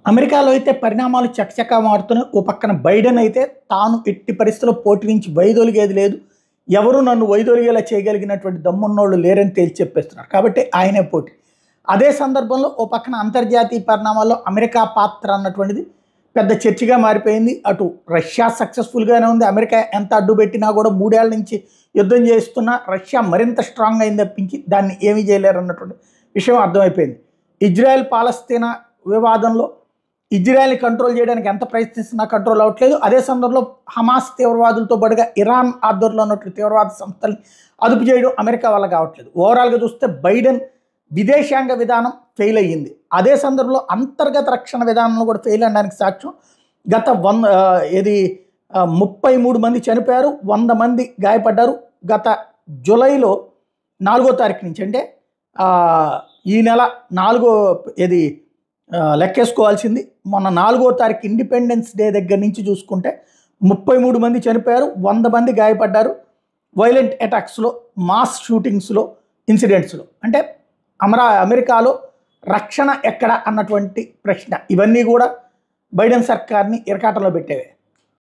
అమెరికాలో అయితే పరిణామాలు చకచకా మారుతున్నాయి. ఓ పక్కన బైడెన్ అయితే తాను ఎట్టి పరిస్థితుల్లో పోటీ నుంచి వైదొలిగేది లేదు. ఎవరు నన్ను వైదొలిగేలా చేయగలిగినటువంటి దమ్మున్నోళ్ళు లేరని తేల్చి చెప్పేస్తున్నారు. కాబట్టి ఆయనే పోటీ. అదే సందర్భంలో ఓ పక్కన అంతర్జాతీయ పరిణామాల్లో అమెరికా పాత్ర అన్నటువంటిది పెద్ద చర్చగా మారిపోయింది. అటు రష్యా సక్సెస్ఫుల్గానే ఉంది. అమెరికా ఎంత అడ్డుపెట్టినా కూడా 3 ఏళ్ల నుంచి యుద్ధం చేస్తున్నా రష్యా మరింత స్ట్రాంగ్ అయింది తప్పించి దాన్ని ఏమీ చేయలేరు అన్నటువంటి విషయం అర్థమైపోయింది. ఇజ్రాయెల్ పాలస్తీనా వివాదంలో ఇజ్రాయెల్ని కంట్రోల్ చేయడానికి ఎంత ప్రయత్నిస్తున్నా కంట్రోల్ అవ్వట్లేదు. అదే సందర్భంలో హమాస్ తీవ్రవాదులతో పాటుగా ఇరాన్ ఆధ్వర్యంలో ఉన్నటువంటి తీవ్రవాద సంస్థల్ని అదుపు చేయడం అమెరికా వల్ల కావట్లేదు. ఓవరాల్గా చూస్తే బైడెన్ విదేశాంగ విధానం ఫెయిల్ అయ్యింది. అదే సందర్భంలో అంతర్గత రక్షణ విధానంలో కూడా ఫెయిల్ అనడానికి సాక్ష్యం గత 33 మంది చనిపోయారు, 100 మంది గాయపడ్డారు. గత జూలైలో 4వ తారీఖు నుంచి అంటే ఈ నెల 4 లెక్కేసుకోవాల్సింది. మొన్న 4వ తారీఖు ఇండిపెండెన్స్ డే దగ్గర నుంచి చూసుకుంటే 33 మంది చనిపోయారు, 100 మంది గాయపడ్డారు. వైలెంట్ అటాక్స్లో, మాస్ షూటింగ్స్లో, ఇన్సిడెంట్స్లో. అంటే అమెరికాలో రక్షణ ఎక్కడ అన్నటువంటి ప్రశ్న. ఇవన్నీ కూడా బైడెన్ సర్కార్ని ఇరకాటంలో పెట్టేవే.